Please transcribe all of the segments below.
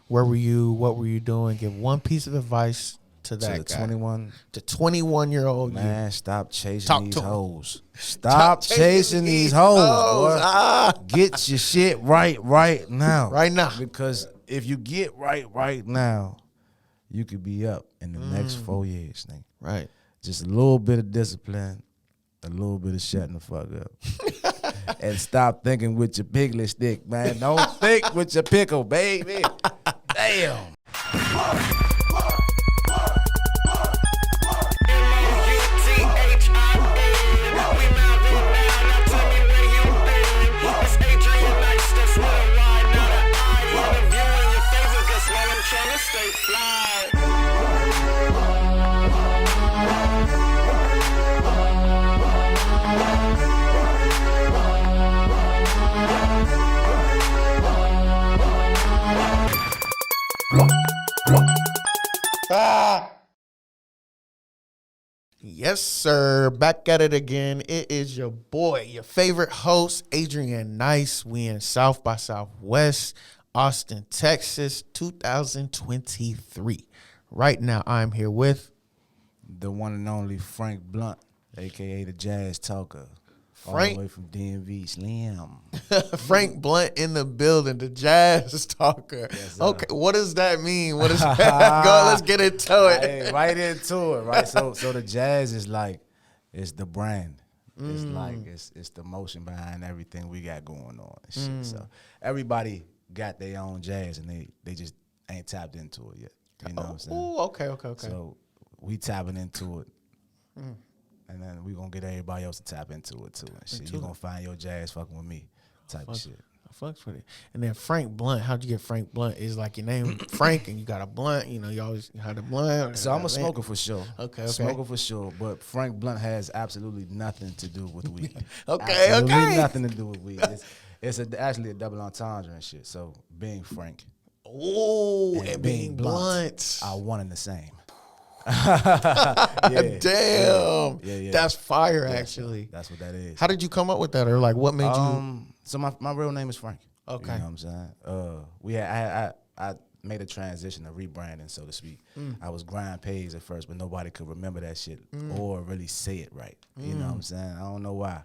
Where were you? What were you doing? Give one piece of advice to that guy. 21. The 21-year-old Man, you. stop chasing Talk these to him. hoes. Stop chasing these hoes, boy. Get your shit right now. Right now. Because if you get right now, you could be up in the next 4 years, nigga. Right. Just a little bit of discipline, a little bit of shutting the fuck up. And stop thinking with your piglet stick, man. Don't think with your pickle, baby. Damn. Yes, sir. Back at it again. It is your boy, your favorite host, Adrian Nyce. We in South by Southwest, Austin, Texas, 2023. Right now, I'm here with the one and only Frank Blunt, a.k.a. the Jazz Talker. Frank. All the way from DMV, Slim. Frank Blunt in the building, the Jazz Talker. Yes, okay, what does that mean? What is that? Go, let's get into it. Hey, right into it, right? So the Jazz is like, it's the brand. It's like, it's the motion behind everything we got going on and shit. So everybody got their own jazz and they just ain't tapped into it yet. You know what I'm saying? Oh, okay. So we tapping into it. And then we gonna get everybody else to tap into it too. And shit. You gonna find your jazz fucking with me type of shit. I fucks with it. And then Frank Blunt, how'd you get Frank Blunt? Is like your name Frank and you got a blunt, you know, you always had a blunt. So I'm a smoker for sure. Okay. Smoker for sure. But Frank Blunt has absolutely nothing to do with weed. Okay. Absolutely nothing to do with weed. It's actually a double entendre and shit. So being Frank. Oh, and being blunt. are one and the same. Damn. Yeah. That's fire, actually. That's what that is. How did you come up with that? Or like what made you? So my real name is Frank. Okay. You know what I'm saying? I made a transition of rebranding, so to speak. I was Grind Pays at first, but nobody could remember that shit or really say it right. You know what I'm saying? I don't know why,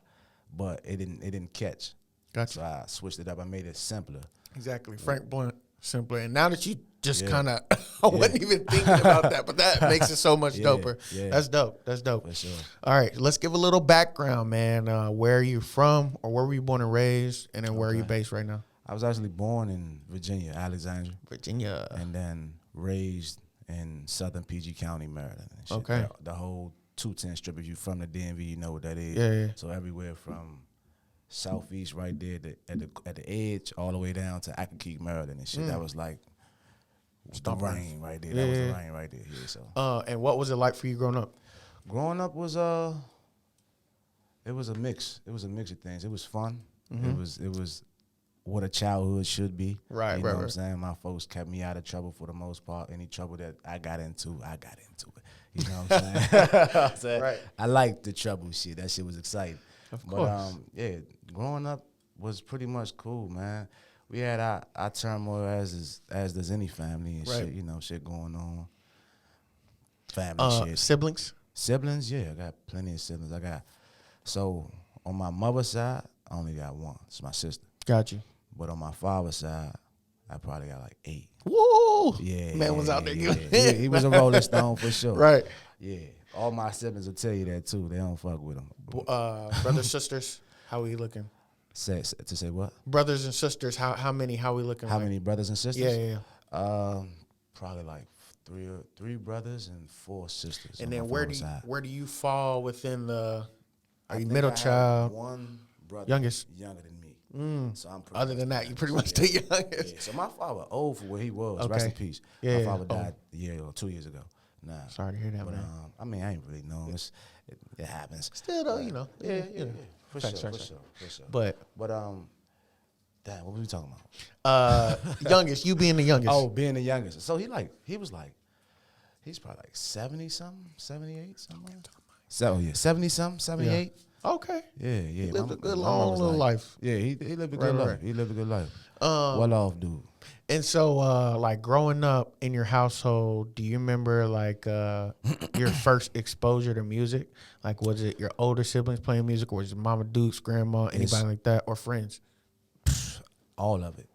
but it didn't catch. Gotcha. So I switched it up. I made it simpler. Exactly. Frank Blunt, simpler. And now that you just kind of, I wasn't even thinking about that, but that makes it so much doper. Yeah. That's dope. For sure. All right, let's give a little background, man. Where are you from, or where were you born and raised, and then where are you based right now? I was actually born in Virginia, Alexandria. Virginia. And then raised in southern PG County, Maryland. And shit. Okay. The whole 210 strip, if you from the DMV, you know what that is. Yeah. So everywhere from southeast right there at the edge all the way down to Accokeek, Maryland and shit. That was like the rain right there. That was the rain right there. Yeah, so. And what was it like for you growing up? Growing up was it was a mix. It was a mix of things. It was fun. It was what a childhood should be. Right, you know right, what I'm saying? My folks kept me out of trouble for the most part. Any trouble that I got into it. You know what I'm saying? Right. I liked the trouble shit. That shit was exciting. Of course. But growing up was pretty much cool, man. We had our turmoil as does any family and shit, you know, shit going on. Family shit. Siblings? Siblings, yeah, I got plenty of siblings. So on my mother's side, I only got one. It's my sister. Got you. But on my father's side, I probably got like 8. Woo! Yeah. Man was out there. He was a Rolling Stone for sure. Right. Yeah. All my siblings will tell you that too. They don't fuck with him. Brothers, sisters, how we looking? To say what? Brothers and sisters, how many? How we looking? How many brothers and sisters? Yeah. Probably like three brothers and 4 sisters. And then where do you fall within the? Are you think middle I have child? one brother, Youngest? younger than me. So I'm pretty Other than that, you pretty much the youngest. Yeah. So my father old for where he was. Okay. Rest in peace. Yeah, My father died a year or 2 years ago. Nah. Sorry to hear that, But man. I mean, I ain't really know. It happens. Still though, you know. Yeah. For Facts. sure. But damn, what were we talking about? youngest, you being the youngest. Oh, being the youngest. So he's probably like 70 something, 78 something. So yeah, 70 something, 78. Okay. Yeah. He lived a good long little life. Yeah, he lived a good life. Right. He lived a good life. Well off, dude. And so, like growing up in your household, do you remember like your first exposure to music? Like, was it your older siblings playing music, or was it Mama Dukes, Grandma, anybody like that, or friends? All of it.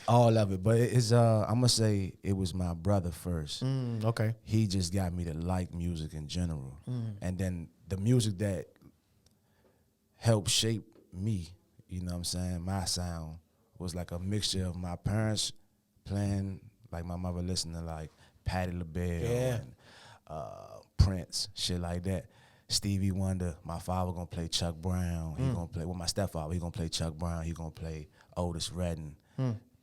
All of it. But it's I'm gonna say it was my brother first. Okay. He just got me to like music in general. And then the music that helped shape me, you know what I'm saying, my sound was like a mixture of my parents playing, like my mother listening to like Patti LaBelle and Prince, shit like that. Stevie Wonder, my father gonna play Chuck Brown. He gonna play with my stepfather. He gonna play Chuck Brown. He gonna play Otis Redding,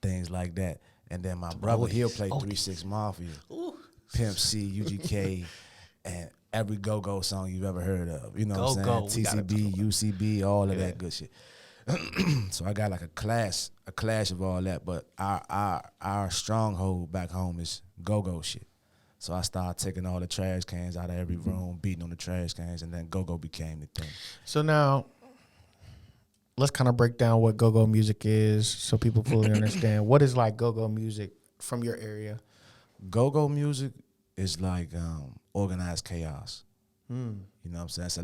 things like that. And then my brother, he'll play 3 6 Mafia, Pimp C, UGK, and every go-go song you've ever heard of. You know what I'm saying? TCB, UCB, all of that good shit. So I got like a clash of all that. But our stronghold back home is go-go shit. So I started taking all the trash cans out of every room, beating on the trash cans, and then go-go became the thing. So now, let's kind of break down what go-go music is so people fully understand. What is like go-go music from your area? Go-go music is like organized chaos. You know what I'm saying? It's a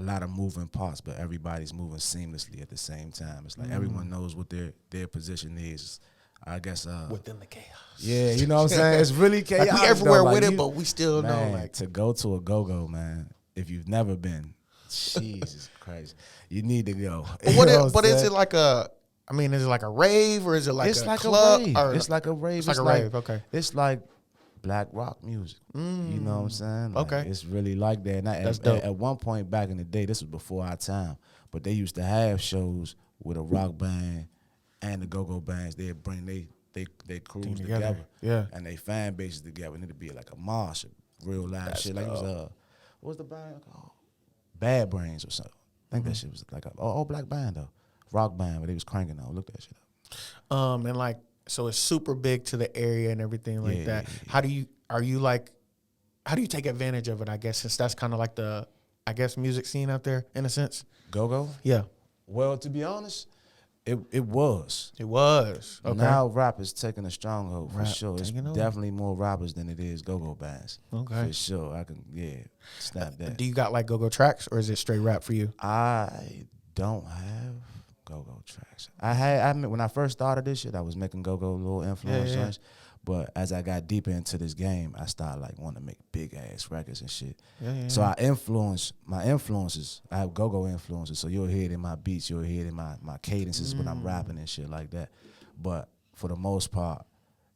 lot of moving parts, but everybody's moving seamlessly at the same time. It's like everyone knows what their position is. I guess Within the chaos. Yeah, you know what I'm saying? It's really chaos. Like we everywhere though. with Like it, but we still know like to go to a go-go, man, if you've never been, Jesus Christ, you need to go. But is it like a is it like a rave or is it like it's a like club? a rave. Or It's like a rave. It's like a rave, okay. It's like black rock music. You know what I'm saying? Like, Okay. It's really like that. And That's dope. At one point back in the day, this was before our time, but they used to have shows with a rock band and the go-go bands. They'd bring they crews together. Yeah. And they fan bases together. And it'd be like a mosh, real live shit. Like it was what was the band called? Bad Brains or something. I think that shit was like a all black band though. Rock band, but they was cranking on. Look that shit up. And like so it's super big to the area and everything like that. Yeah. How do you take advantage of it, I guess, since that's kind of like the music scene out there in a sense? Go-go? Yeah. Well, to be honest, it was. It was. Okay. Now rap is taking a stronghold for Rap sure. It's taking over. definitely more rappers than it is go-go bands. Okay. For sure. I can snap that. Do you got like go-go tracks or is it straight rap for you? I don't have go-go tracks. I when I first started this shit, I was making go-go little influence joints. But as I got deeper into this game, I started like wanting to make big ass records and shit. So I my influences. I have go-go influences. So you'll hear it in my beats, you'll hear it in my cadences when I'm rapping and shit like that. But for the most part,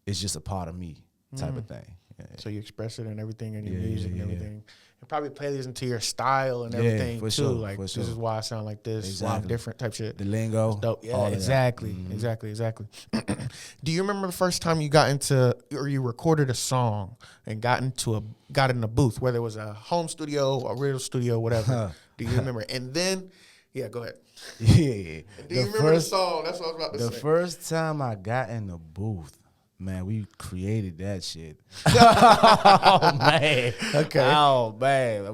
it's just a part of me type of thing. Yeah. So you express it in everything in your music and everything. And probably play this into your style and everything too. Sure, like this is why I sound like this, why I'm different type shit. The lingo. That's dope. Yeah, all exactly. Exactly. Do you remember the first time you got into or you recorded a song and got in a booth, whether it was a home studio, a real studio, whatever? Do you remember? And then go ahead. Yeah. Do you remember the song? That's what I was about to say. The first time I got in the booth, man, we created that shit. Oh man. Okay. Oh man.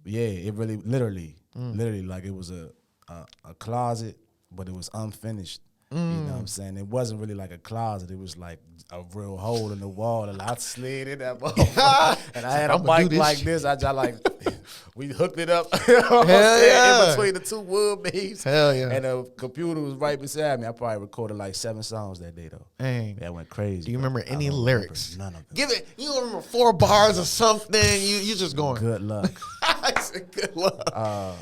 It really literally like it was a closet, but it was unfinished. You know what I'm saying? It wasn't really like a closet. It was like a real hole in the wall, and I slid in that motherfucker. And I had a mic like this. I just like we hooked it up in between the two wood beams. Hell yeah. And the computer was right beside me. I probably recorded like 7 songs that day though. Dang. That went crazy. Do you remember any lyrics? None of them. Give it. You don't remember 4 bars or something. You just going. Good luck. I said good luck.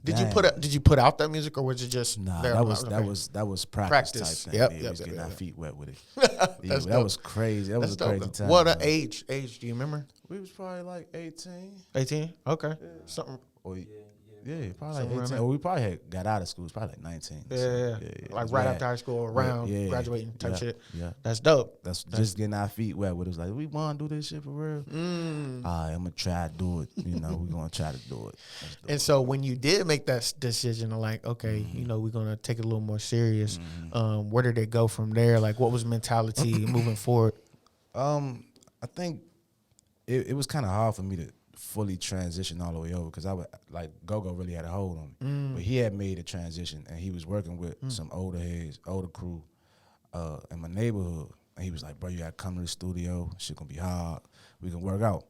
Did Dang. you put out that music or was it just Nah, there? that was practice type thing. Yep, We yep, was getting yep, our yep. feet wet with it. That's that dope. was crazy. That was a crazy time. What man. age do you remember? We was probably like 18. 18? Okay. Something. Or, yeah, probably Something like around 18. Or we probably had got out of school. It was probably like 19. Yeah. Like right after high school, around graduating type shit. Yeah. That's dope. That's just getting our feet wet with it. It was like, we want to do this shit for real? I'm going to try to do it. You know, we're going to try to do it. And so when you did make that decision of like, okay, you know, we're going to take it a little more serious, where did it go from there? Like, what was mentality moving forward? I think it was kind of hard for me to fully transition all the way over because I would like Go-Go really had a hold on me. But he had made a transition and he was working with some older heads, older crew in my neighborhood. And he was like, bro, you gotta come to the studio. Shit gonna be hard. We can work out.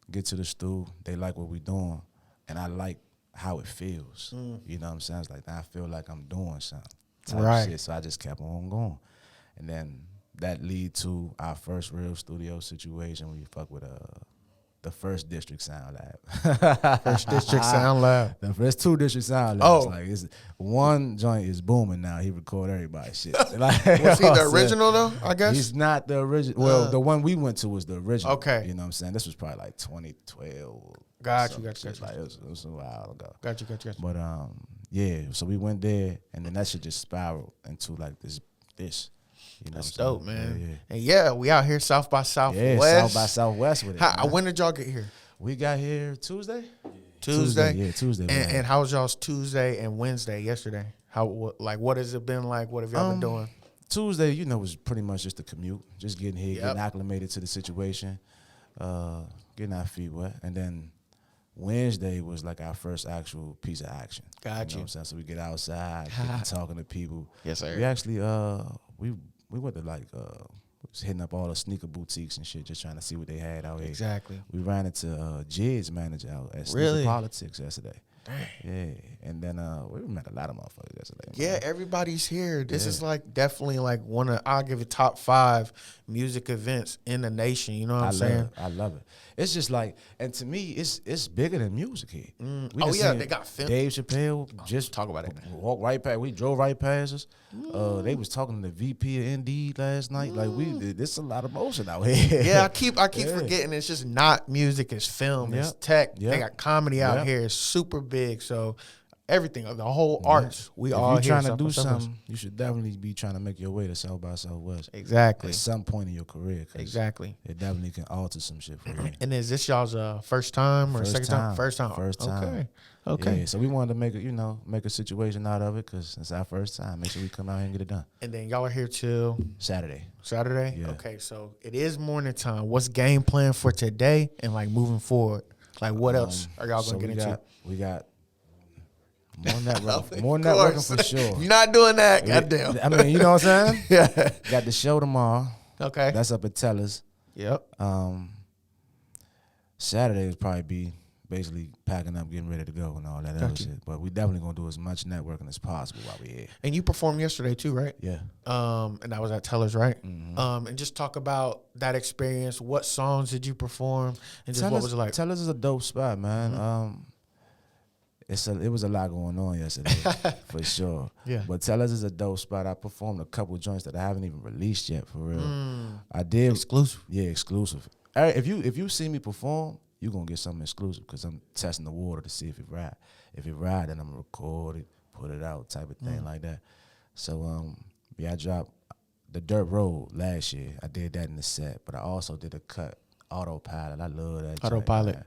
Get to the studio. They like what we doing. And I like how it feels. You know what I'm saying? It's like, now I feel like I'm doing something. Type shit. So I just kept on going. And then that lead to our first real studio situation. We fuck with the First District Sound Lab. First District Sound Lab. The first 2 District Sound Labs. Like one joint is booming now. He record everybody's shit. Like, was he the original though? I guess he's not the original. Well, the one we went to was the original. Okay, you know what I'm saying. This was probably like 2012. Got you. Like it was a while ago. Got you. But yeah. So we went there, and then that shit just spiraled into like this. You know, that's dope, man. Yeah. And yeah, we out here South by Southwest. Yeah, South by Southwest with it. When did y'all get here? We got here Tuesday. Tuesday. Yeah, Tuesday. And how was y'all's Tuesday and Wednesday yesterday? What has it been like? What have y'all been doing? Tuesday, you know, was pretty much just a commute, just getting here, getting acclimated to the situation, getting our feet wet, and then Wednesday was like our first actual piece of action. Got you. Know what I'm saying? So we get outside, get to talking to people. Yes, sir. We actually we went to like was hitting up all the sneaker boutiques and shit, just trying to see what they had out here. Exactly. We ran into Jid's manager out at Sneaker Politics yesterday. Dang. Yeah, and then we met a lot of motherfuckers yesterday. Yeah, everybody's here. This is like definitely like I'll give it top 5 music events in the nation. You know what I'm saying? I love it. It's just like, and to me, it's bigger than music here. They got film. Dave Chappelle just talk about it. Walked right past. We drove right past us. They was talking to the VP of Indeed last night. Like there's a lot of motion out here. Yeah, I keep forgetting it's just not music. It's film. It's tech. They got comedy out here. It's super big. So everything, the whole arts. We all if here. You're trying to do something, you should definitely be trying to make your way to South by Southwest. Exactly. At some point in your career. Exactly. It definitely can alter some shit for you. And is this y'all's first time or second time? First time. First time. Okay. Yeah, so we wanted to make a situation out of it because it's our first time. Make sure we come out here and get it done. And then y'all are here till Saturday. Yeah. Okay, so it is morning time. What's game plan for today and like moving forward? Like what else are y'all gonna get into? We got more networking for sure. You're not doing that, goddamn. I mean, you know what I'm saying? Yeah. Got the show tomorrow. Okay. That's up at Tellers. Yep. Saturday would probably be basically packing up, getting ready to go and all that other shit. But we definitely gonna do as much networking as possible while we're here. And you performed yesterday too, right? Yeah. And that was at Tellers, right? Mm-hmm. And just talk about that experience. What songs did you perform? And just what was it like? Tellers is a dope spot, man. Mm-hmm. It was a lot going on yesterday, for sure. Yeah. But Tellers is a dope spot. I performed a couple joints that I haven't even released yet, for real. I did exclusive. Yeah, exclusive. If you see me perform, you're gonna get something exclusive because I'm testing the water to see if it ride. If it ride, then I'm gonna record it, put it out, type of thing like that. So I dropped the Dirt Road last year. I did that in the set, but I also did a cut Autopilot. I love that Autopilot. Joint,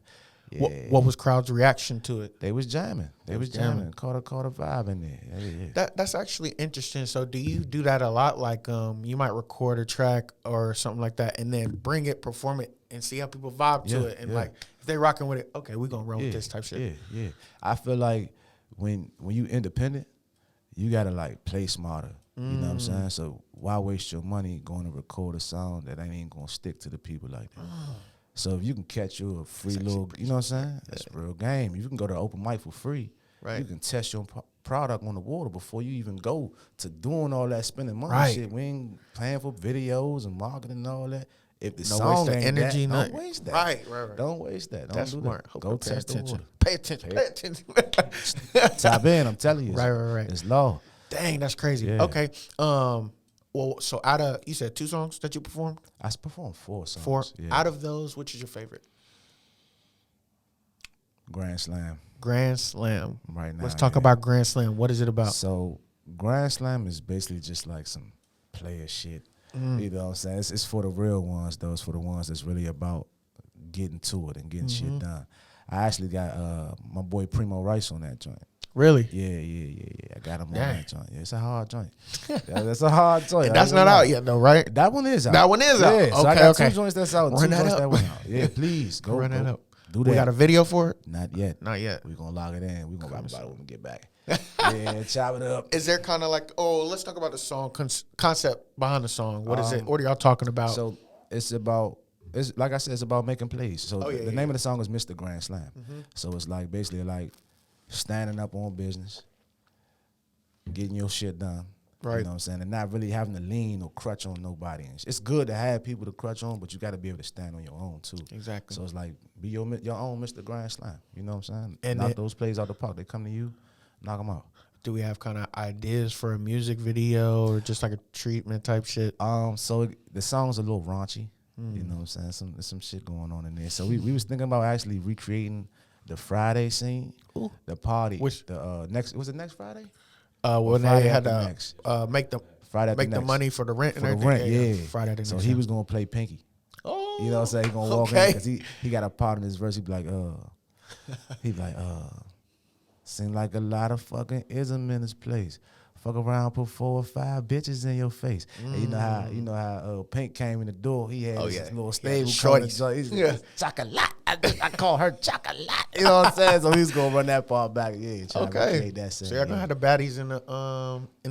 yeah. What was crowd's reaction to it? They was jamming. They was jamming. Caught a vibe in there. Yeah. That's actually interesting. So do you do that a lot? Like you might record a track or something like that and then bring it, perform it, and see how people vibe to it. And like if they rocking with it, okay, we're gonna roll with this type shit. Yeah. I feel like when you independent, you gotta like play smarter. You know what I'm saying? So why waste your money going to record a song that ain't gonna stick to the people like that? So if you can catch you a free little, you know what I'm saying? That's real game. If you can go to open mic for free, you can test your product on the water before you even go to doing all that spending money shit. We ain't paying for videos and marketing and all that. If the song ain't energy, don't waste that. Right. Don't waste that. That's don't do smart. that. Go test the water. Pay attention. Tap in, I'm telling you. Right. It's law. Dang, that's crazy. Yeah. Okay. Well, so you said 2 songs that you performed? I performed 4 songs. 4. Yeah. Out of those, which is your favorite? Grand Slam. Right now. Let's talk about Grand Slam. What is it about? So Grand Slam is basically just like some player shit. You know what I'm saying? It's for the real ones, though. It's for the ones that's really about getting to it and getting shit done. I actually got my boy Primo Rice on that joint. Really? Yeah. I got him on that joint. Yeah, it's a hard joint. That's a hard joint. And that's not out yet, though, right? That one is out. That one is out. Yeah, so I got 2 okay. joints that's out. Run 2 that joints up. that went out. Yeah, please go run that up. Do that. We got a video for it? Not yet. Not yet. We're gonna log it in. We're gonna rap about it when we get back. Yeah, chop it up. Is there kind of like, oh, let's talk about the song concept behind the song. What is it? What are y'all talking about? So it's like I said, it's about making plays. So the name of the song is Mr. Grand Slam. So it's like basically like standing up on business, getting your shit done. Right. You know what I'm saying? And not really having to lean or crutch on nobody. And it's good to have people to crutch on, but you got to be able to stand on your own too. Exactly. So it's like be your own Mr. Grand Slam. You know what I'm saying? And knock those plays out the park. They come to you, knock them out. Do we have kind of ideas for a music video or just like a treatment type shit? So the song's a little raunchy. You know what I'm saying? Some shit going on in there. So we was thinking about actually recreating the Friday scene, the party. Which next was it next Friday? When Friday they had after to make the Friday after make the next. money for the rent and For the everything. rent, yeah. Friday the So next. he was gonna play Pinky. Oh, You know what I'm saying? He gonna walk in because he got a part in his verse. He be like, seem like a lot of fucking ism in this place. Fuck around, put 4 or 5 bitches in your face. And you know how Pink came in the door. He had this little stable shorties. So he's chocolate. I call her chocolate. You know what I'm saying? So he's gonna run that part back. Yeah, trying to recreate that scene. So you're gonna have the baddies in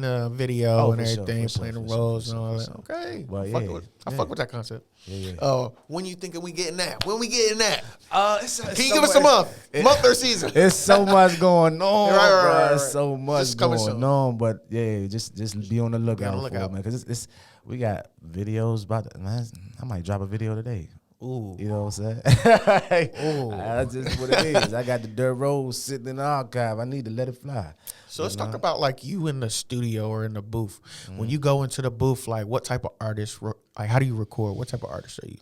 the video and everything, playing the roles and all that. Okay. Well, I fuck with that concept. Yeah. When you thinking we getting that? When we getting that? Can you give us a month or season? It's so much going on, right. It's so much going on, but yeah, just be on the lookout, for it, man. Because we got videos about that. Man, I might drop a video today. Ooh. You know what I'm saying? Ooh. That's just what it is. I got the dirt road sitting in the archive. I need to let it fly. So let's talk about like you in the studio or in the booth. When you go into the booth, like what type of artist, like how do you record? What type of artist are you?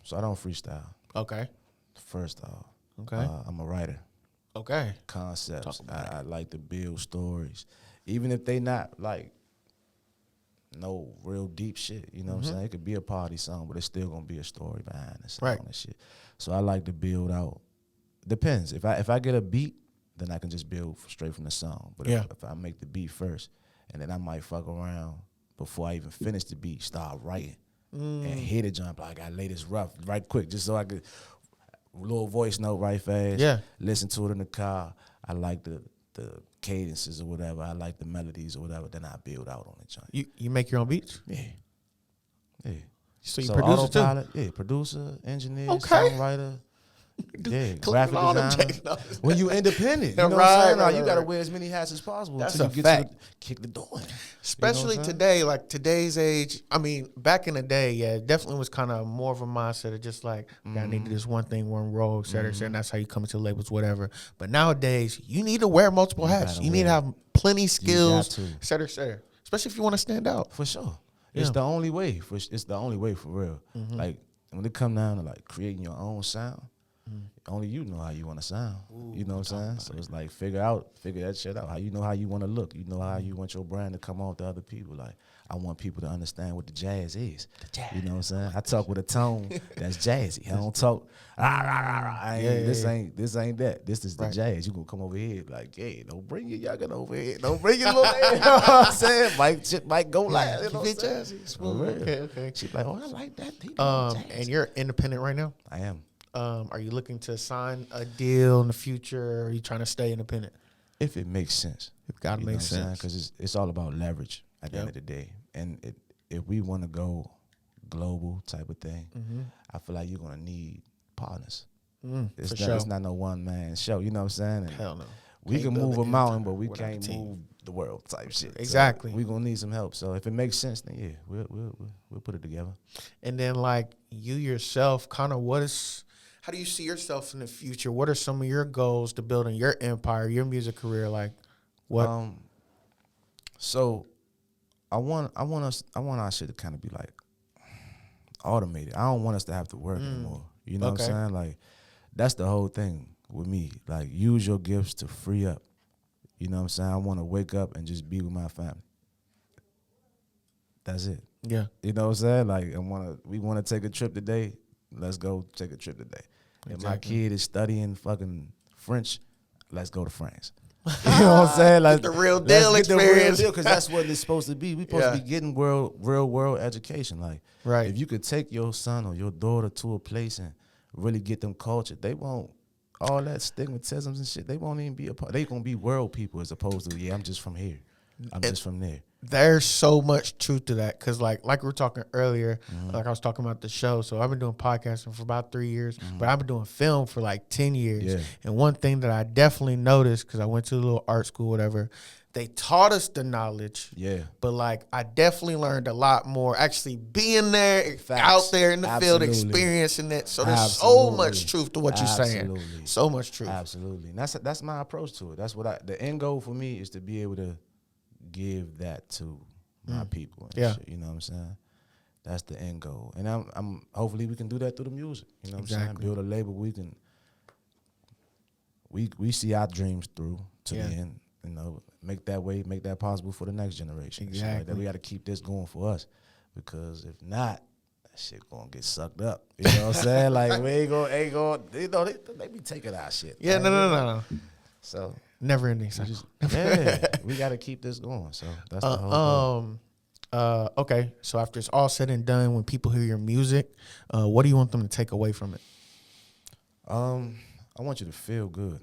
So I don't freestyle. Okay. First off. Okay. I'm a writer. Okay. Concepts. I like to build stories. Even if they not like no real deep shit, you know what I'm saying? It could be a party song, but it's still gonna be a story behind the song and shit. So I like to build out. Depends. If I get a beat, then I can just build straight from the song. But if I make the beat first, and then I might fuck around before I even finish the beat, start writing and hit it jump. Like I lay this rough right quick, just so I could little voice note right fast. Yeah. Listen to it in the car. I like the cadences or whatever. I like the melodies or whatever. Then I build out on the joint. You make your own beats? Yeah. So you produce it too? Autopilot, yeah, producer, engineer, songwriter. Yeah, graphic all them designer. When you independent, you know what I'm saying? You got to wear as many hats as possible That's until a you fact. get to kick the door in. Especially today, like today's age. I mean, back in the day, it definitely was kind of more of a mindset of just like, I need to do this one thing, one role, et cetera, et cetera, and that's how you come into labels, whatever. But nowadays, you need to wear multiple hats. You need to have plenty skills, et cetera, et cetera. Especially if you want to stand out. For sure. It's the only way. It's the only way for real. Like, when it come down to like creating your own sound, only you know how you want to sound. You know what I'm saying? So it's like figure that shit out. How you know how you want to look. You know how you want your brand to come off to other people. Like I want people to understand what the jazz is. You know what I'm saying? I talk with a tone that's jazzy. I don't talk. This ain't that. This is the jazz. You gonna come over here like, hey, don't bring your youngin over here. Don't bring your little man. You know what I'm saying? Shit might go like you know what I'm saying? Jazzy, smooth. Okay. She like, oh, I like that. And you're independent right now? I am. Are you looking to sign a deal in the future? Or are you trying to stay independent? If it makes sense. It gotta make sense. Because it's all about leverage at the end of the day. And if we want to go global type of thing, I feel like you're going to need partners. It's not no one-man show. You know what I'm saying? And hell no. We can move a mountain, but we can't move the world type shit. Exactly. So we're going to need some help. So if it makes sense, then yeah, we'll put it together. And then like you yourself, kind of how do you see yourself in the future? What are some of your goals to building your empire, your music career? Like what? So I want our shit to kind of be like automated. I don't want us to have to work anymore. You know what I'm saying? Like that's the whole thing with me. Like use your gifts to free up. You know what I'm saying? I want to wake up and just be with my family. That's it. Yeah. You know what I'm saying? Like we want to take a trip today. Let's go take a trip today. If my kid is studying fucking French, let's go to France. You know what I'm saying? Like the real deal experience. Because that's what it's supposed to be. We're supposed to be getting real world education. Like, if you could take your son or your daughter to a place and really get them culture, they won't all that stigmatisms and shit, they won't even be a part. They gonna be world people as opposed to I'm just from here, I'm just from there. There's so much truth to that because, like we were talking earlier, like I was talking about the show. So I've been doing podcasting for about 3 years, but I've been doing film for like 10 years. Yeah. And one thing that I definitely noticed, because I went to a little art school, whatever, they taught us the knowledge. Yeah. But like I definitely learned a lot more actually being there, Facts. out there in the field, Absolutely. experiencing it. So there's so Absolutely. much truth to what you're saying. Absolutely. So much truth. Absolutely. And that's my approach to it. That's what the end goal for me is to be able to give that to my people. And shit, you know what I'm saying? That's the end goal. And I'm hopefully we can do that through the music. You know what I'm saying? Build a label we can we see our dreams through to the end. You know, make that possible for the next generation. Exactly. Like that we got to keep this going for us, because if not, that shit gonna get sucked up. You know what I'm saying? Like we ain't gonna. You know, they be taking our shit. Yeah, right? no. So Never ending cycle. we got to keep this going. So that's the whole goal. Okay, so after it's all said and done, when people hear your music, what do you want them to take away from it? I want you to feel good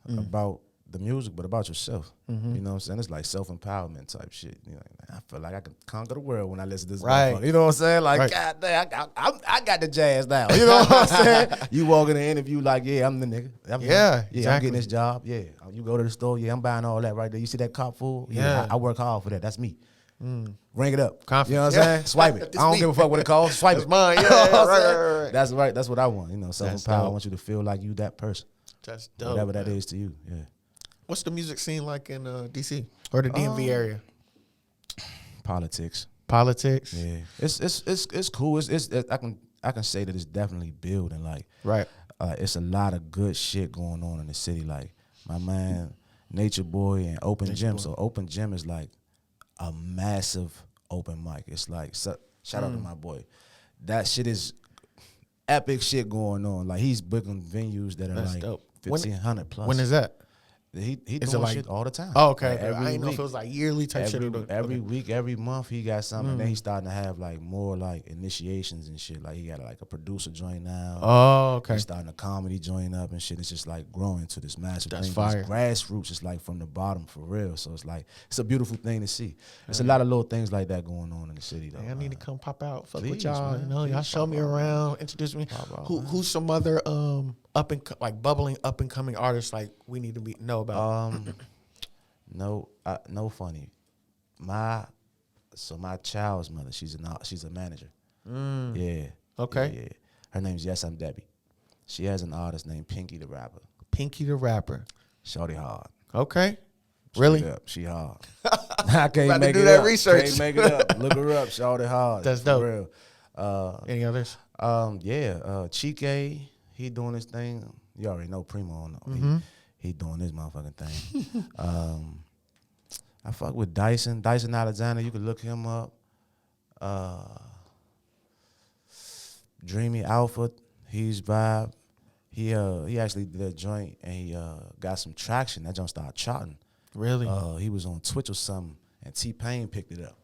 about the music, but about yourself. You know what I'm saying? It's like self-empowerment type shit. You know, I feel like I can conquer the world when I listen to this motherfucker. You know what I'm saying? Like, God damn, I got the jazz now. You know what I'm saying? You walk in the interview like, I'm the nigga. I'm getting this job. Yeah, you go to the store. Yeah, I'm buying all that right there. You see that cop fool? Yeah, I work hard for that. That's me. Ring it up. Confidence. You know what I'm saying? Swipe it. I don't give a fuck what it costs. Swipe it. Mine. Yeah, right. That's right. That's what I want. You know, self-empower. I want you to feel like you that person. That's dope. Whatever that is to you. Yeah. What's the music scene like in DC or the DMV area? Politics. Yeah. It's cool. I can say that it's definitely building. Like, right. It's a lot of good shit going on in the city. Like my man Nature Boy and Open Gym. So Open Gym is like a massive open mic. It's like shout out to my boy. That shit is epic shit going on. Like he's booking venues that are like dope. 1,500 plus. When is that? He Is doing it like, shit all the time. Oh, okay. Like I didn't know if it was like yearly type shit. Every week, every month, he got something. And then he's starting to have like more like initiations and shit. Like he got like a producer joint now. Oh, okay. He's starting a comedy joint up and shit. It's just like growing to this massive thing. Fire. It's grassroots. It's like from the bottom for real. So it's like it's a beautiful thing to see. There's a lot of little things like that going on in the city though. I need to come pop out, fuck with Please, y'all. man. You know, Please y'all show me around, introduce me. Who's some other bubbling up and coming artists like we need to know about? No funny. My child's mother, she's a manager. Yeah. Okay. Yeah. Her name's Yes I'm Debbie. She has an artist named Pinky the Rapper. Pinky the Rapper. Shorty hard. Okay. Really? Straight up, she hard. I can't About to make do it that up. research. Can't make it up. Look her up. Shorty hard. That's for dope. Real. Any others? Chike, he doing his thing. You already know Primo. He doing his motherfucking thing. I fuck with Dyson Alexander. You can look him up. Dreamy Alpha, he's vibe. He actually did a joint and he got some traction. That joint started charting. Really? He was on Twitch or something, and T-Pain picked it up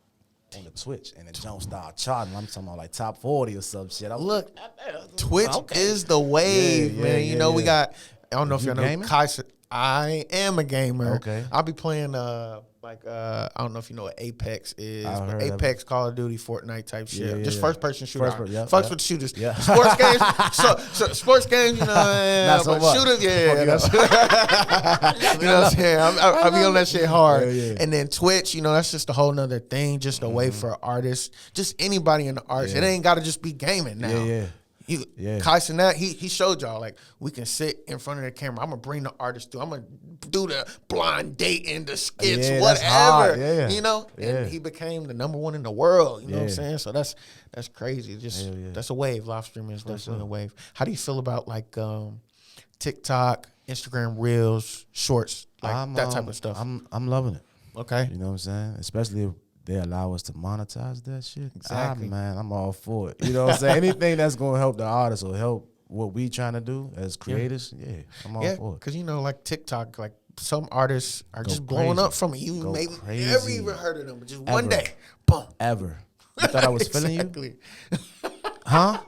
on the Twitch, and the joint started charting. I'm talking about like top 40 or some shit. Look, Twitch is the wave, man. You know, we got, I don't know if you know, Kaiser. I am a gamer. Okay. I'll be playing I don't know if you know what Apex is, I've but heard of Apex, Call of Duty, Fortnite type shit. Yeah, Just yeah. first person shooter. Fucks with the shooters. Yeah. Sports games. So sports games, you know, Not so but much. shooters, that's, you know what I'm saying? I be on that shit hard. Yeah. And then Twitch, you know, that's just a whole nother thing, just a way for artists, just anybody in the arts. It ain't got to just be gaming now. Kyson, that he showed y'all like we can sit in front of the camera. I'm gonna bring the artist through. I'm gonna do the blind date and the skits, whatever. You know, and he became the #1 in the world. You know what I'm saying? So that's crazy. Just that's a wave. Live streaming is definitely a wave. How do you feel about like TikTok, Instagram Reels, Shorts, like that type of stuff? I'm loving it. Okay, you know what I'm saying? Especially if they allow us to monetize that shit. Exactly. Man, I'm all for it. You know what I'm saying? Anything that's going to help the artist or help what we trying to do as creators, I'm all for it. Because, you know, like TikTok, like some artists are just blowing up from it. You maybe never even heard of them, but just one day, boom. Ever. You thought I was feeling you? Exactly. Huh?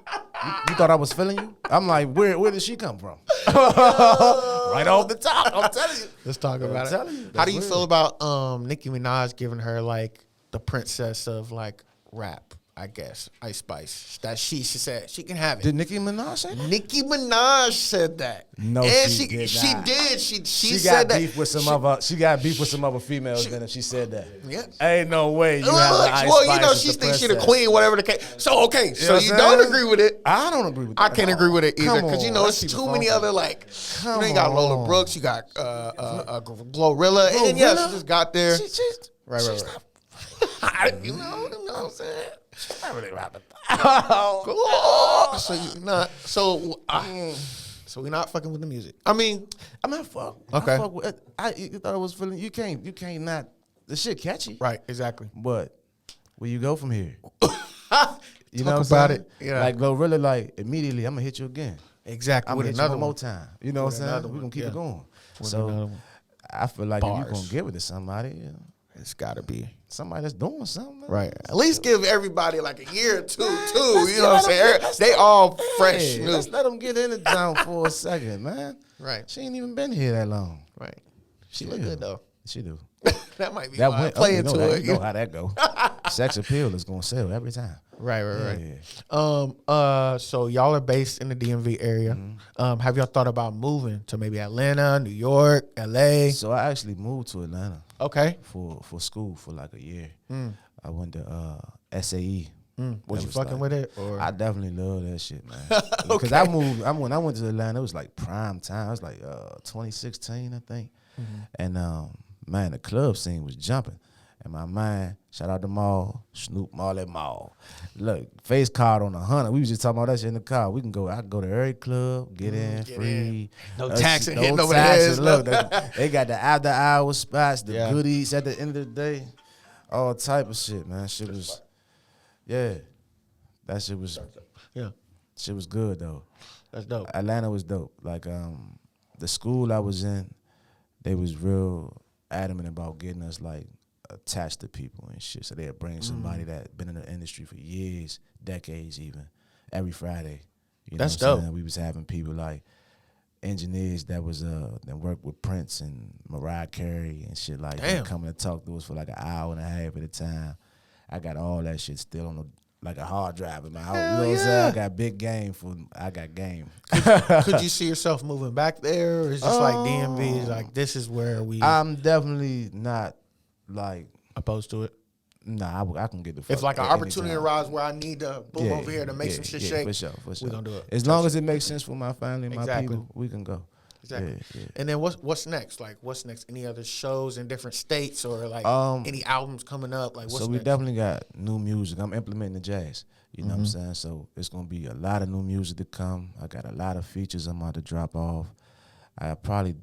You thought I was feeling you? I'm like, where did she come from? Right off the top, I'm telling you. Let's talk about telling it. you, How do that's you real. feel about Nicki Minaj giving her like the princess of like rap? I guess Ice Spice. That she said she can have it. Did Nicki Minaj say that? Nicki Minaj said that. No, and she did She not. did. She She said got that. beef with some other. She got beef with some other females. Then if she said that, Yeah. ain't no way you have Well, an Ice well, Spice you know, as she the thinks she the princess. queen, whatever the case. So okay, so know what you I'm don't saying? agree with it. I don't agree with that. I can't agree with it either Come because you on, know let's it's keep it too many funky. other like. Come you ain't got Lola on. Brooks, you got Glorilla, and then yeah, Glorilla? she just got there. She's Right. You know what I'm saying? She's not really rapping. So you not so we're not fucking with the music. I mean, I'm not fuck. Okay. I fuck with it. You thought it was feeling. You can't not. The shit catchy. right, exactly. But where you go from here? You Talk know what I'm about saying? it. Yeah. Like Glorilla, like immediately, I'm gonna hit you again. Exactly. I'm with gonna hit you another one more one. time. You know what I'm another saying? We're one, gonna keep yeah. it going. With another So one. I feel like if Bars. you're gonna give it to somebody, you know, It's gotta be. somebody that's doing something. Right. At least give everybody like a year or two, Let's you know what I'm let saying? them- They all fresh, Hey, new. let's let them get in the down for a second, man. Right. She ain't even been here that long. Right. She look Yeah. good though. She do. That might be That why I went play you into know that, it. You know how that go. Sex appeal is gonna sell every time. Right. Yeah. So y'all are based in the DMV area. Mm-hmm. Have y'all thought about moving to maybe Atlanta, New York, LA? So I actually moved to Atlanta Okay. for school for like a year. I went to SAE. Was you fucking with it? Or I definitely love that shit, man. Because I moved. When I went to Atlanta, it was like prime time. It was like 2016, I think. And man, the club scene was jumping. And my mind, shout out to Mall, Snoop Marley Mall. Look, face card on 100. We was just talking about that shit in the car. We can go. I can go to every club, get in free. No taxing hitting no over the taxes. heads. Look, they got the after hour spots, the Yeah. goodies at the end of the day, all type of shit, man. Shit was, yeah, that shit was good though. That's dope. Atlanta was dope. Like the school I was in, they was real adamant about getting us like attached to people and shit. So they'd bring somebody that been in the industry for years, decades even, every Friday. You know That's what I'm dope. saying? We was having people like engineers that was that worked with Prince and Mariah Carey and shit like Damn. that coming to talk to us for like an hour and a half at a time. I got all that shit still on like a hard drive in my house. You know what I'm saying? I got big game I got game. Could you see yourself moving back there, or is just like DMV is like this is where we I'm definitely not like, opposed to it? nah, I can get the fuck If like an at opportunity any time. arises where I need to boom over here to make some shit shake, For sure. we gonna do it. As long as it makes sense for my family and my Exactly. people, we can go. Exactly. Yeah. And then what's next? Like what's next? Any other shows in different states or like any albums coming up? Like what's So we next? definitely got new music. I'm implementing the jazz. You know what I'm Mm-hmm. saying? So it's gonna be a lot of new music to come. I got a lot of features I'm about to drop off. I probably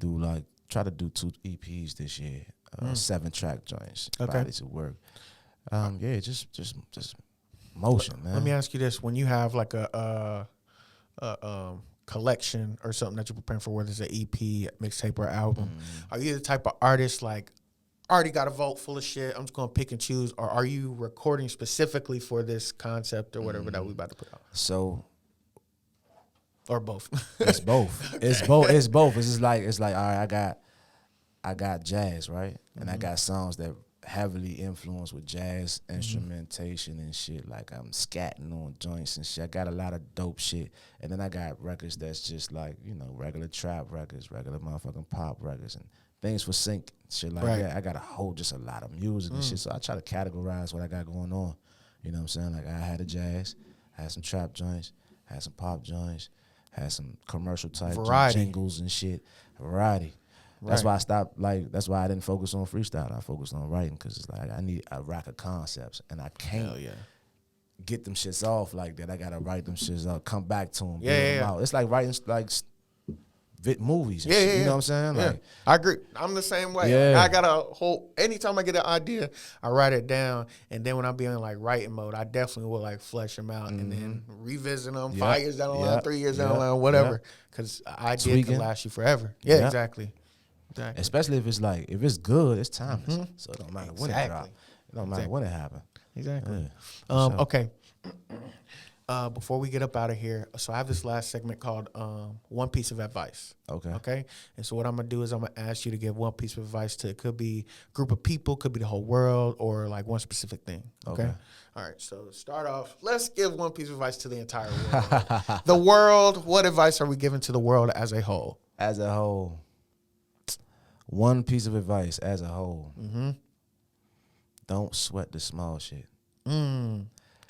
try to do 2 EPs this year, 7-track joints. Okay. Probably should work. Yeah, just motion, man. Let me ask you this: when you have like a collection or something that you're preparing for, whether it's an EP, mixtape, or album, are you the type of artist like already got a vault full of shit? I'm just gonna pick and choose, or are you recording specifically for this concept or whatever that we about to put out, So or both? it's both. It's both. It's both. It's just like all right. I got jazz, right, and I got songs that heavily influenced with jazz instrumentation and shit. Like I'm scatting on joints and shit. I got a lot of dope shit, and then I got records that's just like regular trap records, regular motherfucking pop records, and things for sync shit like that. I got just a lot of music and shit. So I try to categorize what I got going on. You know what I'm saying? Like I had a jazz, had some trap joints, had some pop joints, had some commercial type Variety. jingles and shit. Variety. That's why I stopped. Like that's why I didn't focus on freestyle. I focused on writing because it's like I need a rack of concepts, and I can't get them shits off like that. I gotta write them shits out, come back to them, them out. It's like writing like movies. And shit, you know what I'm saying? Yeah, Like, I agree. I'm the same way. Yeah. I got a whole. Anytime I get an idea, I write it down, and then when I be in like writing mode, I definitely will like flesh them out and then revisit them 5 years down the line, 3 years down the line, whatever. Because idea Tweaking. can last you forever. Yeah, Yeah. exactly. especially if it's good, it's timeless. So it don't matter when it Exactly. drop. It don't matter when it happen. Exactly. Yeah, for sure. Okay. before we get up out of here, so I have this last segment called One Piece of Advice. Okay. And so what I'm going to do is I'm going to ask you to give one piece of advice to, it could be a group of people, could be the whole world, or like one specific thing. Okay. All right. So to start off, let's give one piece of advice to the entire world. The world, what advice are we giving to the world as a whole? As a whole. One piece of advice as a whole. Don't sweat the small shit. Don't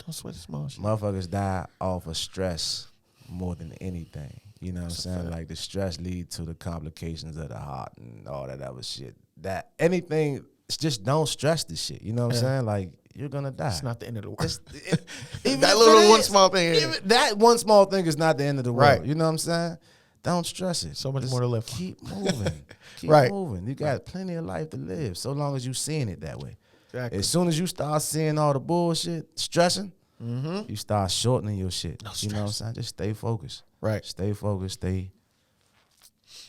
sweat the small shit. Motherfuckers die off of stress more than anything. You know what I'm saying? Like the stress lead to the complications of the heart and all that other shit. That anything, it's just don't stress the shit. You know what I'm saying? Like you're gonna die. It's not the end of the world. Even that little one small thing. That one small thing is not the end of the world. Right. You know what I'm saying? Don't stress it. So much more to live for. Keep moving. Keep moving. You got plenty of life to live, so long as you seeing it that way. Exactly. As soon as you start seeing all the bullshit, stressing, you start shortening your shit. No you know what I'm saying? Just stay focused. Right. Stay focused. Stay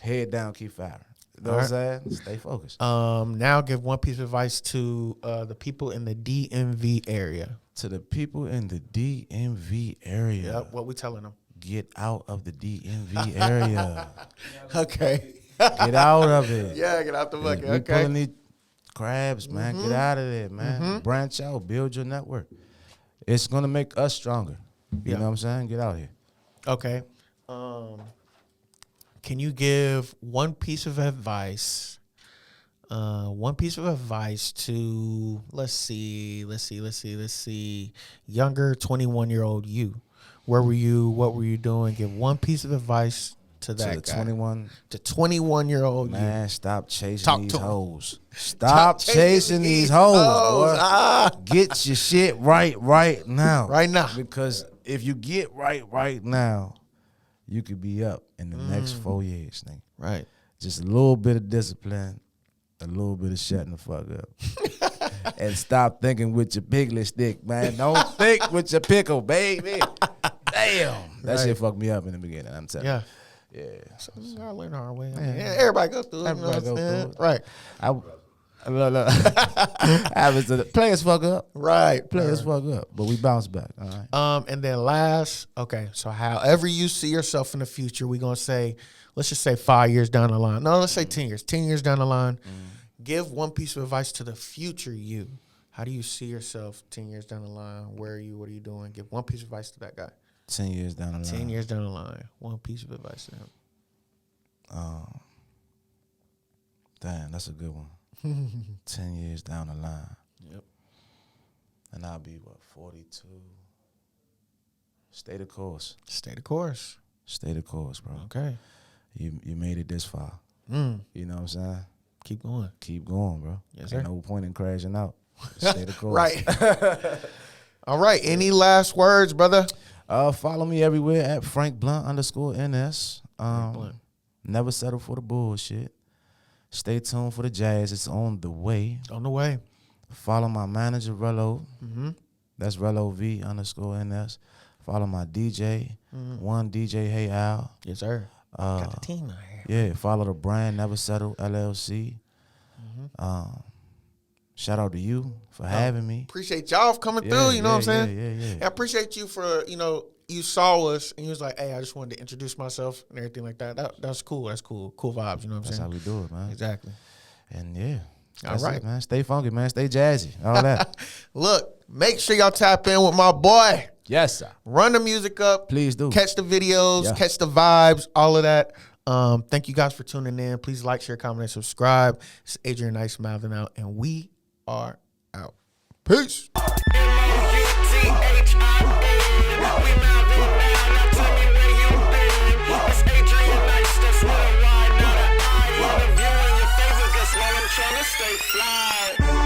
head down, keep firing. You know what I'm saying? Stay focused. Now give one piece of advice to the people in the DMV area. To the people in the DMV area. Yep. What we telling them? Get out of the DMV area. Okay. Get out of it. Yeah, get out the bucket. We Okay. pulling these crabs, man. Get out of there, man. Branch out. Build your network. It's going to make us stronger. You know what I'm saying? Get out here. Okay. Can you give one piece of advice? One piece of advice to let's see, younger 21-year-old you. Where were you? What were you doing? Give one piece of advice to that To the guy. 21-year-old you. man, stop chasing Talk these to him. hoes. Stop chasing these hoes, boy. Get your shit right now. Right now. Because if you get right now, you could be up in the next 4 years, nigga. Right. Just a little bit of discipline, a little bit of shutting the fuck up. And stop thinking with your piglet stick, man. Don't think with your pickle, baby. Damn. That shit fucked me up in the beginning, I'm telling you. Yeah. So we gotta learn our way. Yeah, everybody go through it. Everybody go through it. Right. Look. Happens to the players fuck up. Right. Players fuck up. But we bounce back. All right. And then last, okay, so however you see yourself in the future, we're gonna say, let's just say 5 years down the line. No, let's say 10 years. 10 years down the line. Give one piece of advice to the future you. How do you see yourself 10 years down the line? Where are you? What are you doing? Give one piece of advice to that guy. 10 years down the line. 10 years down the line. One piece of advice to him. Damn, that's a good one. 10 years down the line. Yep. And I'll be, 42? Stay the course. Stay the course. Stay the course, bro. Okay. You made it this far. You know what I'm saying? Keep going. Keep going, bro. Yes, Ain't sir. no point in crashing out. Stay the course. Right. All right. Any last words, brother? Follow me everywhere at Frank Blunt _NS. Blunt. Never settle for the bullshit. Stay tuned for the jazz. It's on the way. On the way. Follow my manager, Rello. That's Rello V _NS. Follow my DJ, one DJ Hey Al. Yes, sir. Got the team out here. Yeah, follow the brand, Never Settle LLC. Shout out to you for having me. Appreciate y'all for coming through, you know what I'm saying? Yeah. I appreciate you for, you saw us and you was like, hey, I just wanted to introduce myself and everything like that. That's cool. That's cool. Cool vibes, you know what I'm That's saying? how we do it, man. Exactly. And yeah. All That's right. it, man. Stay funky, man. Stay jazzy. All that. Look, make sure y'all tap in with my boy. Yes, sir. Run the music up. Please do. Catch the videos, Yeah. catch the vibes, all of that. Thank you guys for tuning in. Please like, share, comment, and subscribe. It's Adrian Nyce, Mouthin Out, and we are out. Peace. Stay fly.